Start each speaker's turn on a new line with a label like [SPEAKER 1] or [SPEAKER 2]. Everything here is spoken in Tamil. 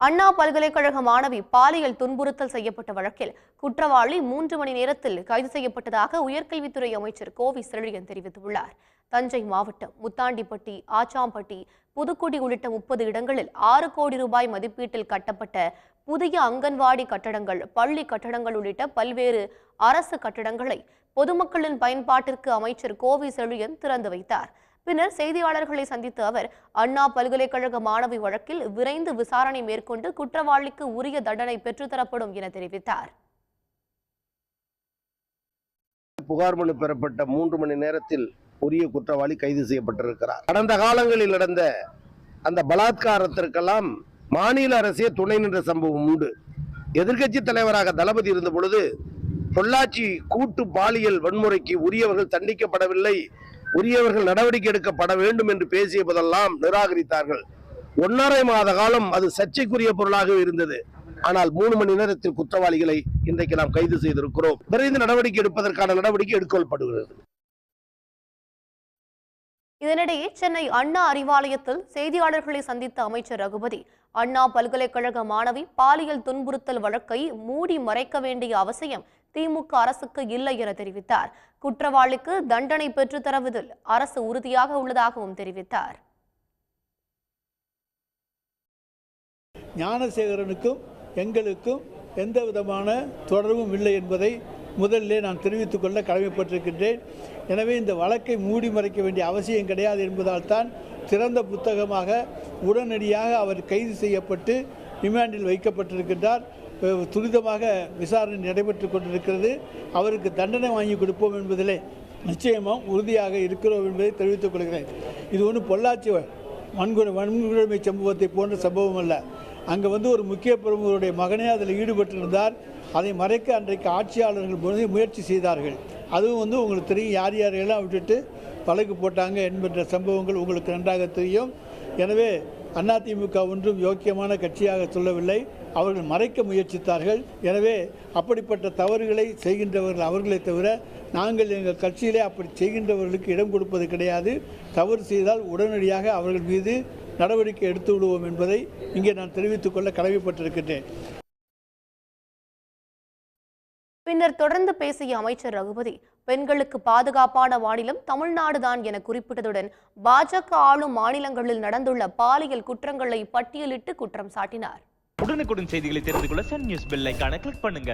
[SPEAKER 1] அண்ணா பல்கலைக்கழக மாணவி பாலியல் துன்புறுத்தல் செய்யப்பட்ட வழக்கில் குற்றவாளி 3 மணி நேரத்தில் கைது செய்யப்பட்டதாக உயர்கல்வித்துறை அமைச்சர் கோவி செழியன் தெரிவித்துள்ளார். தஞ்சை மாவட்டம் முத்தாண்டிப்பட்டி, ஆச்சாம்பட்டி, புதுக்குடி உள்ளிட்ட 30 இடங்களில் 6 கோடி ரூபாய் மதிப்பீட்டில் கட்டப்பட்ட புதிய அங்கன்வாடி கட்டடங்கள், பள்ளி கட்டடங்கள் உள்ளிட்ட பல்வேறு அரசு கட்டடங்களை பொதுமக்களின் பயன்பாட்டிற்கு அமைச்சர் கோவி செழியன் திறந்து வைத்தார். பின்னர் செய்தியாளர்களை சந்தித்த அவர், அண்ணா பல்கலைக்கழக மாணவி வழக்கில் விரைந்து விசாரணை மேற்கொண்டு குற்றவாளிக்கு உரிய தண்டனை பெற்றுத்தரப்படும் என தெரிவித்தார்.
[SPEAKER 2] புகார் மனு பெறப்பட்ட 3 மணி நேரத்தில் உரிய குற்றவாளி கைது செய்யப்பட்டிருக்கிறார். கடந்த காலங்களில் நடந்த அந்த பலாத்காரத்திற்கெல்லாம் மாநில அரசே துணை நின்ற சம்பவம் உண்டு. எதிர்க்கட்சி தலைவராக தளபதி இருந்த பொழுது பொள்ளாச்சி கூட்டு பாலியல் வன்முறைக்கு உரியவர்கள் தண்டிக்கப்படவில்லை, உரியவர்கள் நடவடிக்கை எடுக்கப்பட வேண்டும் என்று பேசிய போதெல்லாம் நிராகரித்தார்கள். 1.5 மாத காலம் அது சர்ச்சைக்குரிய பொருளாக இருந்தது. ஆனால் 3 மணி நேரத்தில் குற்றவாளிகளை இன்றைக்கு நாம் கைது செய்திருக்கிறோம். விரைந்து நடவடிக்கை எடுப்பதற்கான நடவடிக்கை எடுக்கப்படுகிறது.
[SPEAKER 1] இதனிடையே சென்னை அண்ணா அறிவாலயத்தில் செய்தியாளர்களை சந்தித்த அமைச்சர் ரகுபதி, அண்ணா பல்கலைக்கழக மாணவி பாலியல் துன்புறுத்தல் வழக்கை மூடி மறைக்க வேண்டிய அவசியம் திமுக அரசுக்கு இல்லை என தெரிவித்தார். குற்றவாளிக்கு தண்டனை பெற்றுத்தருவதில் அரசு உறுதியாக உள்ளதாகவும் தெரிவித்தார்.
[SPEAKER 3] ஞானசேகரனுக்கும் எங்களுக்கும் எந்த விதமான தொடர்பும் இல்லை என்பதை முதலிலே நான் தெரிவித்துக் கொள்ள கடமைப்பட்டிருக்கின்றேன். எனவே இந்த வழக்கை மூடி மறைக்க வேண்டிய அவசியம் கிடையாது என்பதால் தான் திறந்த புத்தகமாக உடனடியாக அவர் கைது செய்யப்பட்டு ரிமாண்டில் வைக்கப்பட்டிருக்கின்றார். துரிதமாக விசாரணை நடைபெற்று கொண்டிருக்கிறது. அவருக்கு தண்டனை வாங்கி கொடுப்போம் என்பதிலே நிச்சயமாக உறுதியாக இருக்கிறோம் என்பதை தெரிவித்துக் கொள்கிறேன். இது ஒன்றும் பொள்ளாச்சி வன்கொடுமை சம்பவத்தை போன்ற சம்பவம் அல்ல. அங்கே ஒரு முக்கிய பிரமுகருடைய மகனே அதில் ஈடுபட்டிருந்தார். அதை மறைக்க அன்றைக்கு ஆட்சியாளர்கள் முயற்சி செய்தார்கள். அதுவும் உங்களுக்கு தெரியும், யார் யாரையெல்லாம் விட்டுட்டு வழக்கு போட்டாங்க என்கின்ற சம்பவங்கள் உங்களுக்கு நன்றாக தெரியும். எனவே அதிமுக ஒன்றும் யோக்கியமான கட்சியாக சொல்லவில்லை, அவர்கள் மறைக்க முயற்சித்தார்கள். எனவே அப்படிப்பட்ட தவறுகளை செய்கின்றவர்கள் அவர்களை தவிர நாங்கள் எங்கள் கட்சியிலே அப்படி செய்கின்றவர்களுக்கு இடம் கொடுப்பது கிடையாது. தவறு செய்தால் உடனடியாக அவர்கள் மீது நடவடிக்கை எடுத்து விடுவோம் என்பதை இங்கே நான் தெரிவித்துக் கொள்ள கடமைப்பட்டிருக்கின்றேன்.
[SPEAKER 1] பின்னர் தொடர்ந்து பேசிய அமைச்சர் ரகுபதி, பெண்களுக்கு பாதுகாப்பான மாநிலம் தமிழ்நாடுதான் என குறிப்பிட்டதுடன் பாஜக ஆளும் மாநிலங்களில் நடந்துள்ள பாலியல் குற்றங்களை பட்டியலிட்டு குற்றம் சாட்டினார்.
[SPEAKER 4] உடனுக்குடன் செய்திகளை தெரிந்து கொள்ள சன் நியூஸ் பெல் ஐகானை கிளிக் பண்ணுங்க.